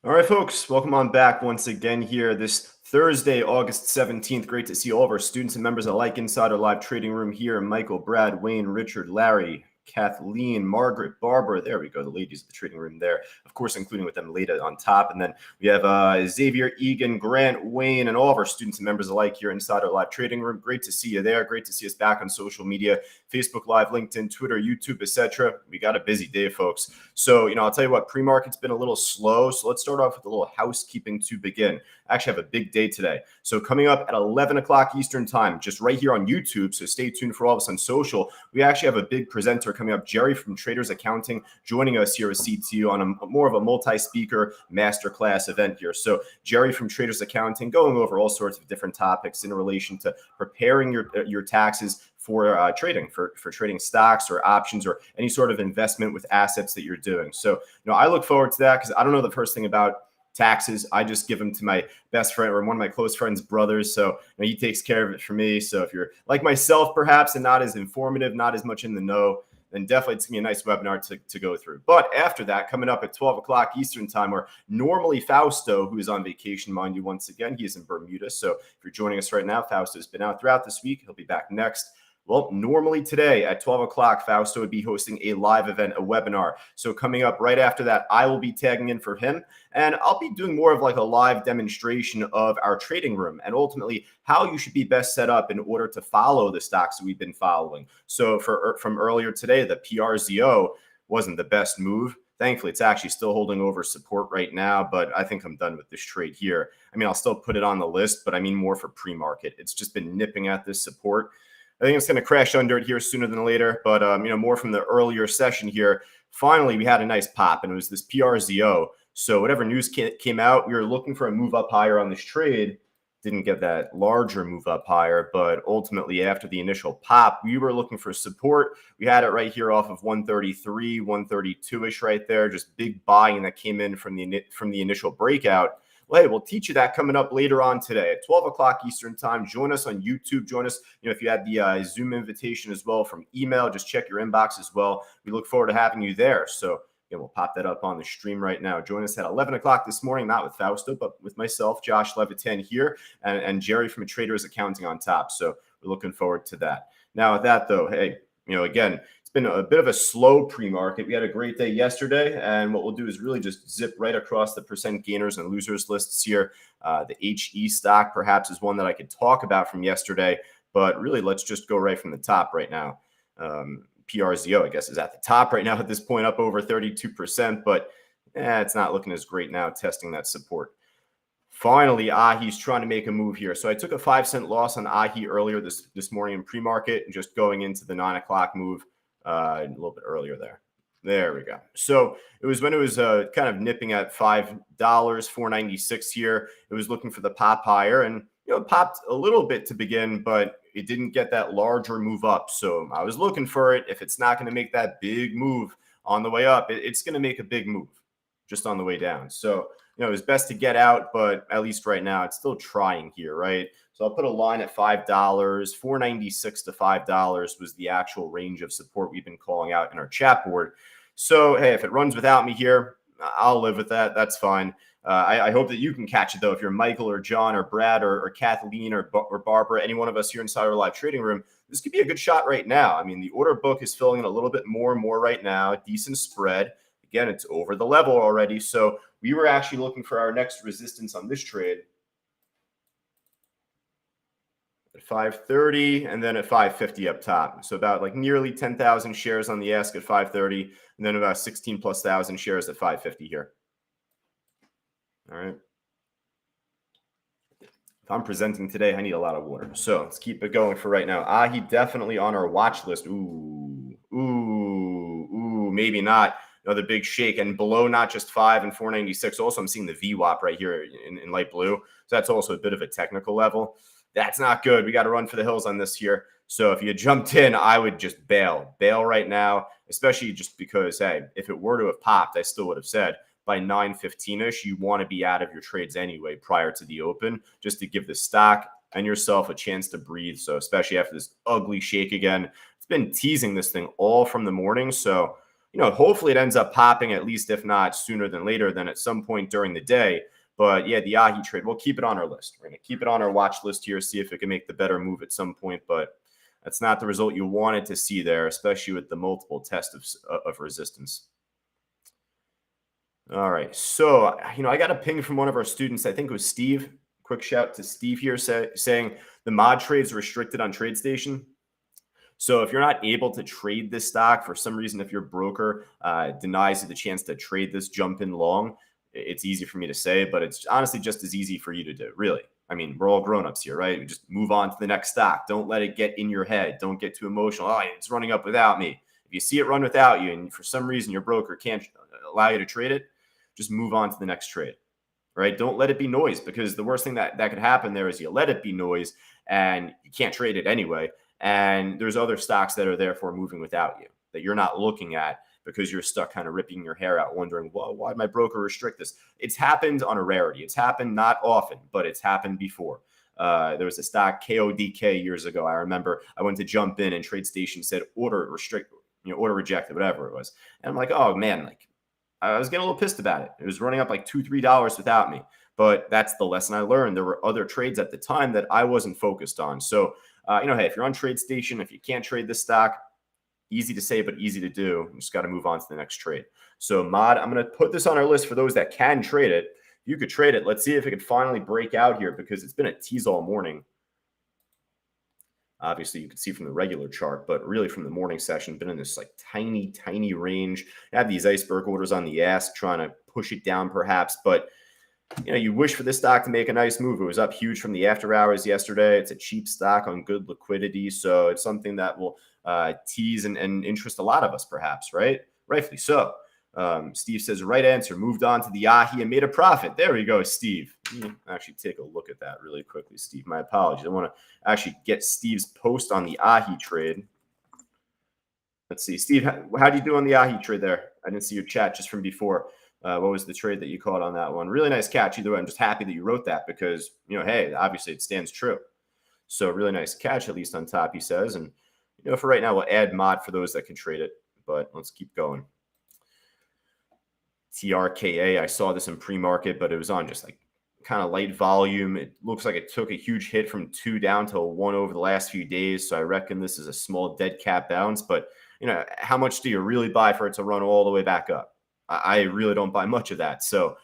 All right, folks, welcome on back once again here this Thursday, August 17th. Great to see all of our students and members alike inside our live trading room here. Michael, Brad, Wayne, Richard, Larry, Kathleen, Margaret, Barbara. There we go, the ladies of the trading room there, of course, including with them later on top. And then we have Xavier, Egan, Grant, Wayne, and all of our students and members alike here inside our live trading room. Great to see you there. Great to see us back on social media, Facebook Live, LinkedIn, Twitter, YouTube, etc. We got a busy day, folks. So, I'll tell you what, pre-market's been a little slow. So let's start off with a little housekeeping to begin. I actually have a big day today. So coming up at 11 o'clock Eastern time, just right here on YouTube. So stay tuned for all of us on social. We actually have a big presenter coming up, Jerry from Traders Accounting, joining us here at CTU on a more of a multi-speaker masterclass event here. So Jerry from Traders Accounting going over all sorts of different topics in relation to preparing your taxes for trading, for trading stocks or options or any sort of investment with assets that you're doing. So, I look forward to that because I don't know the first thing about taxes. I just give them to my best friend or one of my close friends' brothers. So he takes care of it for me. So if you're like myself, perhaps, and not as informative, not as much in the know, then definitely it's going to be a nice webinar to go through. But after that, coming up at 12 o'clock Eastern time, where normally Fausto, who is on vacation, mind you, once again, he is in Bermuda. So if you're joining us right now, Fausto's been out throughout this week. He'll be back next. Well, normally today at 12 o'clock, Fausto would be hosting a live event, a webinar. So coming up right after that, I will be tagging in for him, and I'll be doing more of like a live demonstration of our trading room and ultimately how you should be best set up in order to follow the stocks that we've been following. So from earlier today, the PRZO wasn't the best move. Thankfully, it's actually still holding over support right now, but I think I'm done with this trade here. I mean, I'll still put it on the list, but I mean more for pre-market. It's just been nipping at this support. I think it's going to crash under it here sooner than later, but more from the earlier session here. Finally, we had a nice pop, and it was this PRZO. So whatever news came out, we were looking for a move up higher on this trade. Didn't get that larger move up higher, but ultimately after the initial pop, we were looking for support. We had it right here off of 133, 132-ish right there, just big buying that came in from the initial breakout. Well, hey, we'll teach you that coming up later on today at 12 o'clock Eastern time. Join us on YouTube. Join us, if you had the Zoom invitation as well from email, just check your inbox as well. We look forward to having you there. So we'll pop that up on the stream right now. Join us at 11 o'clock this morning, not with Fausto, but with myself, Josh Levitan here, and Jerry from Traders Accounting on top. So we're looking forward to that. Now, with that, though, hey, again, it's been a bit of a slow pre-market. We had a great day yesterday, and what we'll do is really just zip right across the percent gainers and losers lists here. The HE stock perhaps is one that I could talk about from yesterday, but really let's just go right from the top right now. PRZO, I guess, is at the top right now at this point, up over 32%, but it's not looking as great now, testing that support. Finally, AHI's trying to make a move here. So I took a 5-cent loss on AHI earlier this morning in pre-market and just going into the 9 o'clock move a little bit earlier there. There we go. So it was when it was kind of nipping at $5, $4.96 here. It was looking for the pop higher, and it popped a little bit to begin, but it didn't get that larger move up. So I was looking for it. If it's not going to make that big move on the way up, it's going to make a big move just on the way down. So it was best to get out, but at least right now it's still trying here, right? So I'll put a line at $5, $4.96 to $5 was the actual range of support we've been calling out in our chat board. So, hey, if it runs without me here, I'll live with that. That's fine. I hope that you can catch it, though. If you're Michael or John or Brad or Kathleen or Barbara, any one of us here inside our live trading room, this could be a good shot right now. I mean, the order book is filling in a little bit more and more right now. Decent spread. Again, it's over the level already. So we were actually looking for our next resistance on this trade at 530 and then at 550 up top. So about like nearly 10,000 shares on the ask at 530 and then about 16 plus thousand shares at 550 here. All right. If I'm presenting today, I need a lot of water. So let's keep it going for right now. AHI definitely on our watch list. Ooh, maybe not. Another big shake, and below not just 5 and 496. Also, I'm seeing the VWAP right here in light blue. So that's also a bit of a technical level. That's not good. We got to run for the hills on this here. So if you jumped in, I would just bail right now, especially just because, hey, if it were to have popped, I still would have said by 9:15ish, you want to be out of your trades anyway prior to the open, just to give the stock and yourself a chance to breathe. So especially after this ugly shake again, it's been teasing this thing all from the morning. So hopefully it ends up popping, at least if not sooner than later, than at some point during the day. But yeah, the Ahi trade, we'll keep it on our list. We're going to keep it on our watch list here, see if it can make the better move at some point. But that's not the result you wanted to see there, especially with the multiple test of resistance. All right. So, I got a ping from one of our students. I think it was Steve. Quick shout to Steve here saying the mod trades restricted on TradeStation. So if you're not able to trade this stock for some reason, if your broker denies you the chance to trade this jump in long, it's easy for me to say, but it's honestly just as easy for you to do, really. I mean, we're all grown-ups here, right? We just move on to the next stock. Don't let it get in your head. Don't get too emotional. Oh, it's running up without me. If you see it run without you and for some reason your broker can't allow you to trade it, just move on to the next trade, right? Don't let it be noise, because the worst thing that could happen there is you let it be noise and you can't trade it anyway. And there's other stocks that are therefore moving without you that you're not looking at because you're stuck kind of ripping your hair out wondering, well, why did my broker restrict this? It's happened on a rarity. It's happened not often, but it's happened before. There was a stock KODK years ago. I remember I went to jump in and TradeStation said order rejected, whatever it was. And I'm like, oh man, I was getting a little pissed about it. It was running up like $2-3 without me. But that's the lesson I learned. There were other trades at the time that I wasn't focused on. So, hey, if you're on TradeStation, if you can't trade this stock, easy to say, but easy to do. You just got to move on to the next trade. So mod, I'm going to put this on our list for those that can trade it. If you could trade it, let's see if it could finally break out here, because it's been a tease all morning. Obviously, you can see from the regular chart, but really from the morning session, been in this tiny, tiny range. I have these iceberg orders on the ask, trying to push it down perhaps, but you wish for this stock to make a nice move. It was up huge from the after hours yesterday. It's a cheap stock on good liquidity, so it's something that will tease and interest a lot of us, perhaps, right? Rightfully so. Steve says, right answer, moved on to the Ahi and made a profit. There we go, Steve. Actually take a look at that really quickly, Steve. My apologies. I want to actually get Steve's post on the Ahi trade. Let's see. Steve, how do you do on the Ahi trade there? I didn't see your chat just from before. What was the trade that you caught on that one? Really nice catch either way. I'm just happy that you wrote that because, hey, obviously it stands true. So really nice catch, at least on top, he says. And, for right now, we'll add mod for those that can trade it. But let's keep going. TRKA, I saw this in pre-market, but it was on just kind of light volume. It looks like it took a huge hit from 2 down to 1 over the last few days. So I reckon this is a small dead cat bounce. But, how much do you really buy for it to run all the way back up? I really don't buy much of that. So,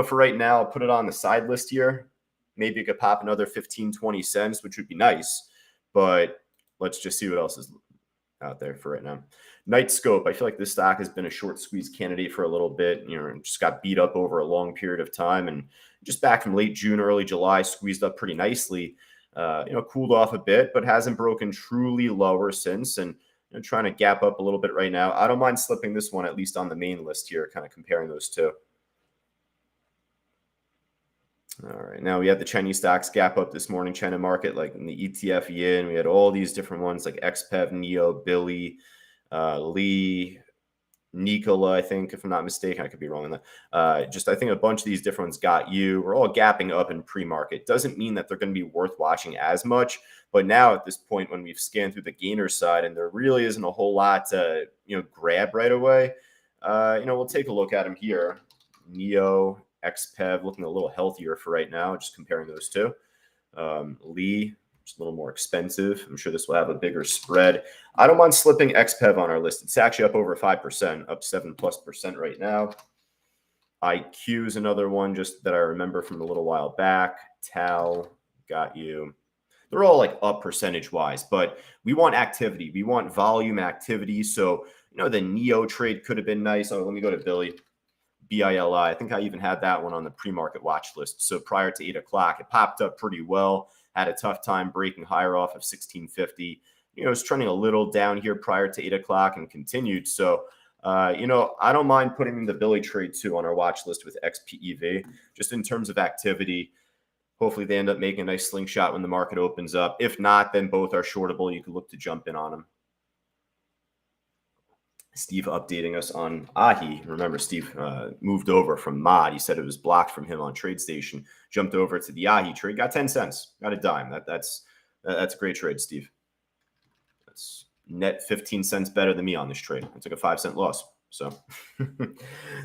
for right now, I'll put it on the side list here. Maybe it could pop another 15, 20 cents, which would be nice. But let's just see what else is out there for right now. Nightscope, I feel like this stock has been a short squeeze candidate for a little bit. Just got beat up over a long period of time. And just back from late June, early July, squeezed up pretty nicely. Cooled off a bit, but hasn't broken truly lower since. And trying to gap up a little bit right now. I don't mind slipping this one, at least on the main list here, kind of comparing those two. All right, now we had the Chinese stocks gap up this morning, China market, like in the ETF yen. We had all these different ones like XPEV, NEO, Billy, Lee, Nikola, I think, if I'm not mistaken. I could be wrong on that. I think a bunch of these different ones got you. We're all gapping up in pre-market. Doesn't mean that they're going to be worth watching as much. But now at this point, when we've scanned through the gainer side and there really isn't a whole lot to grab right away, we'll take a look at them here. NEO, XPEV looking a little healthier for right now, just comparing those two. Lee, just a little more expensive. I'm sure this will have a bigger spread. I don't mind slipping XPEV on our list. It's actually up over 5%, up 7+% right now. IQ is another one just that I remember from a little while back. TAL, got you. They're all up percentage-wise, but we want activity. We want volume activity. So, the NEO trade could have been nice. Oh, let me go to Billy. BILI. I think I even had that one on the pre-market watch list. So prior to 8 o'clock, it popped up pretty well. Had a tough time breaking higher off of 1650. It was trending a little down here prior to 8 o'clock and continued. So, I don't mind putting the Billy trade too on our watch list with XPEV, just in terms of activity. Hopefully they end up making a nice slingshot when the market opens up. If not, then both are shortable. You can look to jump in on them. Steve updating us on Ahi. Remember, Steve moved over from mod. He said it was blocked from him on TradeStation. Jumped over to the Ahi trade. Got 10 cents. Got a dime. That's a great trade, Steve. That's net 15 cents better than me on this trade. I took a 5-cent loss. So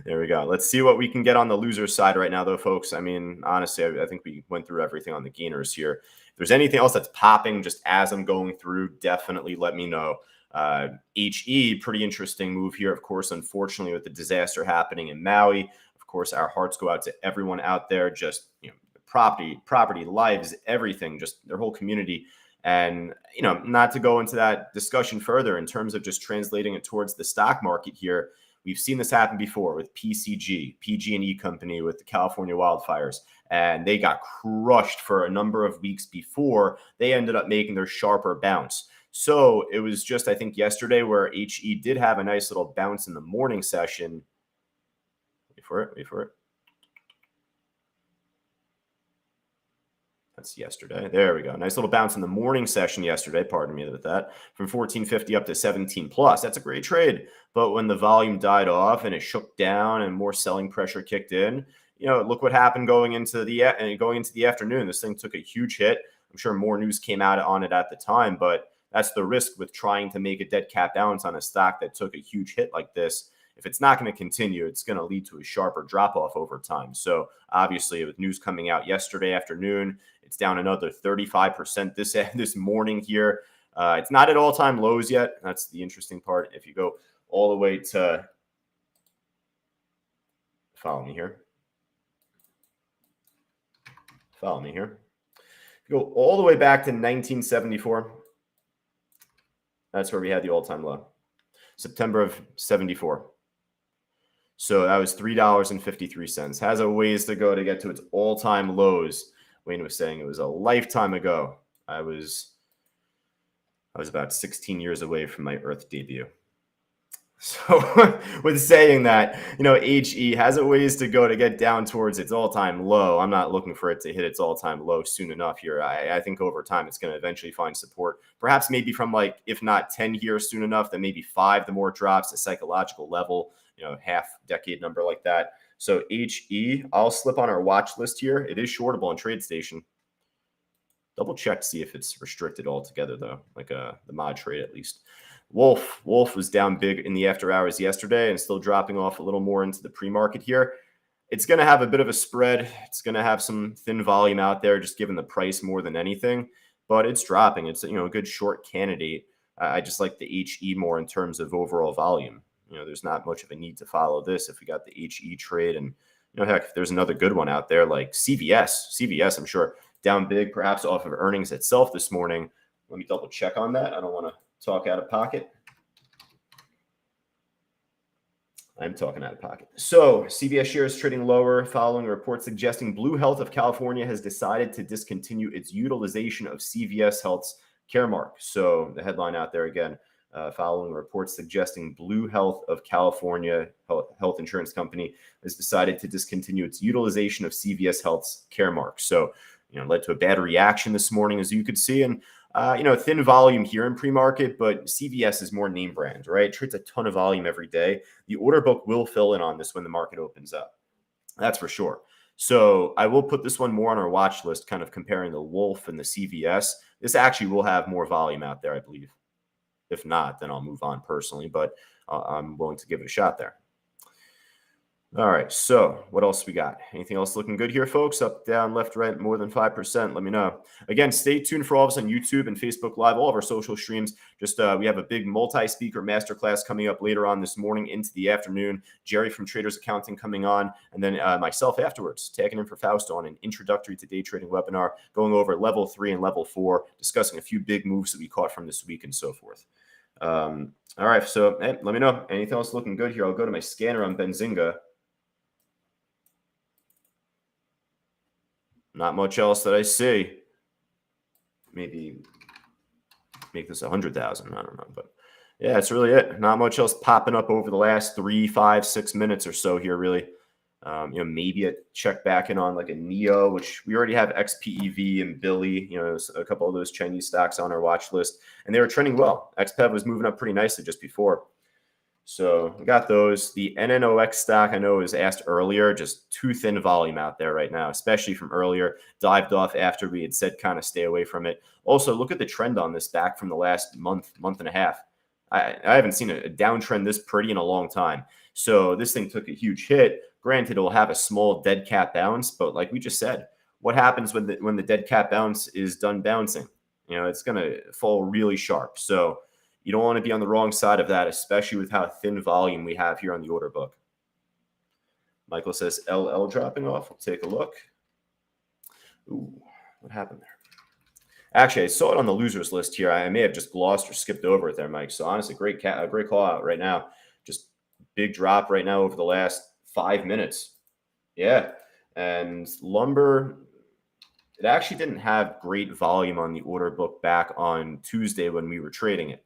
there we go. Let's see what we can get on the loser side right now, though, folks. I mean, honestly, I think we went through everything on the gainers here. If there's anything else that's popping just as I'm going through, definitely let me know. HE, pretty interesting move here, of course, unfortunately, with the disaster happening in Maui. Of course, our hearts go out to everyone out there, just, property, lives, everything, just their whole community. And, not to go into that discussion further in terms of just translating it towards the stock market here, we've seen this happen before with PCG, PG&E company with the California wildfires, and they got crushed for a number of weeks before they ended up making their sharper bounce. So it was just, I think, yesterday where HE did have a nice little bounce in the morning session. Wait for it. That's yesterday. There we go. Nice little bounce in the morning session yesterday. Pardon me with that. From 1450 up to 17 plus. That's a great trade. But when the volume died off and it shook down and more selling pressure kicked in, look what happened going into the afternoon. This thing took a huge hit. I'm sure more news came out on it at the time, but that's the risk with trying to make a dead cat bounce on a stock that took a huge hit like this. If it's not going to continue, it's going to lead to a sharper drop off over time. So obviously, with news coming out yesterday afternoon, it's down another 35% this morning here. It's not at all-time lows yet. That's the interesting part. If you go all the way to, follow me here. If you go all the way back to 1974, that's where we had the all-time low. September of 74. So that was $3.53. Has a ways to go to get to its all-time lows. Wayne was saying it was a lifetime ago. I was about 16 years away from my Earth debut. So with saying that, HE has a ways to go to get down towards its all-time low. I'm not looking for it to hit its all-time low soon enough here. I think over time it's going to eventually find support. Perhaps maybe from if not 10 years soon enough, then maybe 5 the more it drops, a psychological level, half decade number like that. So HE, I'll slip on our watch list here. It is shortable on TradeStation. Double check to see if it's restricted altogether, though, the mod trade at least. Wolf was down big in the after hours yesterday and still dropping off a little more into the pre-market here. It's going to have a bit of a spread. It's going to have some thin volume out there, just given the price more than anything. But it's dropping. It's a good short candidate. I just like the HE more in terms of overall volume. There's not much of a need to follow this if we got the HE trade. And, heck, if there's another good one out there like CVS, I'm sure down big, perhaps off of earnings itself this morning. Let me double check on that. I don't want to talk out of pocket. I'm talking out of pocket. So CVS shares trading lower following a report suggesting Blue Health of California has decided to discontinue its utilization of CVS Health's Caremark. So the headline out there again, following reports suggesting Blue Health of California health insurance company has decided to discontinue its utilization of CVS Health's Caremark. So, led to a bad reaction this morning, as you could see. And, thin volume here in pre-market, but CVS is more name brand, right? Trades a ton of volume every day. The order book will fill in on this when the market opens up. That's for sure. So I will put this one more on our watch list, kind of comparing the Wolf and the CVS. This actually will have more volume out there, I believe. If not, then I'll move on personally, but I'm willing to give it a shot there. All right, so what else we got? Anything else looking good here, folks? Up, down, left, right, more than 5%. Let me know. Again, stay tuned for all of us on YouTube and Facebook Live, all of our social streams. Just we have a big multi-speaker masterclass coming up later on this morning into the afternoon. Jerry from Traders Accounting coming on, and then myself afterwards, tagging in for Fausto on an introductory to day trading webinar, going over level 3 and level 4, discussing a few big moves that we caught from this week and so forth. All right, so let me know. Anything else looking good here? I'll go to my scanner on Benzinga. Not much else that I see. Maybe make this 100,000. I don't know, but yeah, that's really it. Not much else popping up over the last 3, 5, 6 minutes or so here, really. Maybe a check back in on like a NEO, which we already have XPEV and Billy, a couple of those Chinese stocks on our watch list, and they were trending well. XPEV was moving up pretty nicely just before. So we got those. The NNOX stock, I know was asked earlier, just too thin volume out there right now, especially from earlier. Dived off after we had said kind of stay away from it. Also, look at the trend on this back from the last month and a half. I haven't seen a downtrend this pretty in a long time. So this thing took a huge hit. Granted, it'll have a small dead cat bounce, but like we just said, what happens when the dead cat bounce is done bouncing? It's going to fall really sharp. So you don't want to be on the wrong side of that, especially with how thin volume we have here on the order book. Michael says LL dropping off. We'll take a look. Ooh, what happened there? Actually, I saw it on the losers list here. I may have just glossed or skipped over it there, Mike. So honestly, great call out right now. Just big drop right now over the last 5 minutes. Yeah. And lumber, it actually didn't have great volume on the order book back on Tuesday when we were trading it.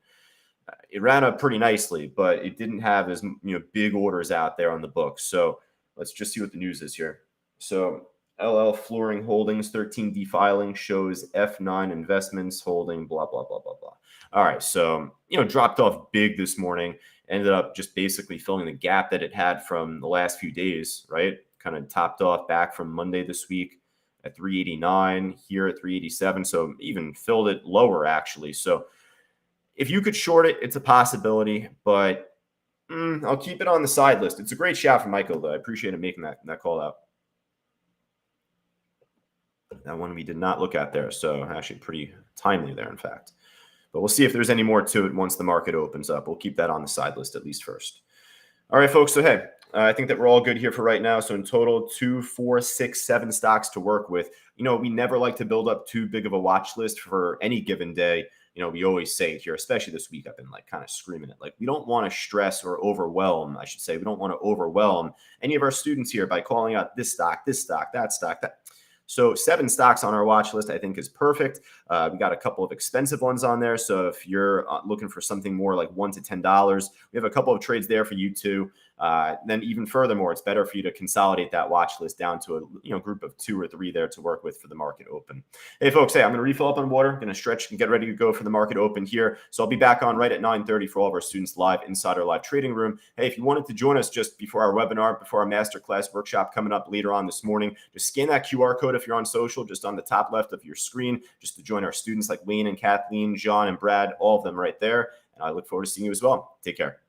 It ran up pretty nicely, but it didn't have as big orders out there on the book. So let's just see what the news is here. So LL Flooring Holdings 13D filing shows F9 Investments holding blah, blah, blah, blah, blah. All right. So, dropped off big this morning, ended up just basically filling the gap that it had from the last few days, right? Kind of topped off back from Monday this week at 389, here at 387. So even filled it lower, actually. So if you could short it, it's a possibility, but I'll keep it on the side list. It's a great shout from Michael, though. I appreciate him making that call out. That one we did not look at there. So actually pretty timely there, in fact. But we'll see if there's any more to it once the market opens up. We'll keep that on the side list at least first. All right, folks. So, hey, I think that we're all good here for right now. So in total, 2, 4, 6, 7 stocks to work with. We never like to build up too big of a watch list for any given day. We always say it here, especially this week, I've been like kind of screaming it. Like, we don't want to stress or overwhelm, I should say. We don't want to overwhelm any of our students here by calling out this stock, that stock, that. So 7 stocks on our watch list, I think, is perfect. We got a couple of expensive ones on there. So if you're looking for something more like $1 to $10, we have a couple of trades there for you too. Then even furthermore, it's better for you to consolidate that watch list down to a group of 2 or 3 there to work with for the market open. Hey, folks, I'm going to refill up on water, going to stretch and get ready to go for the market open here. So I'll be back on right at 9:30 for all of our students live inside our live trading room. Hey, if you wanted to join us just before our webinar, before our masterclass workshop coming up later on this morning, just scan that QR code if you're on social, just on the top left of your screen, just to join our students like Wayne and Kathleen, John and Brad, all of them right there. And I look forward to seeing you as well. Take care.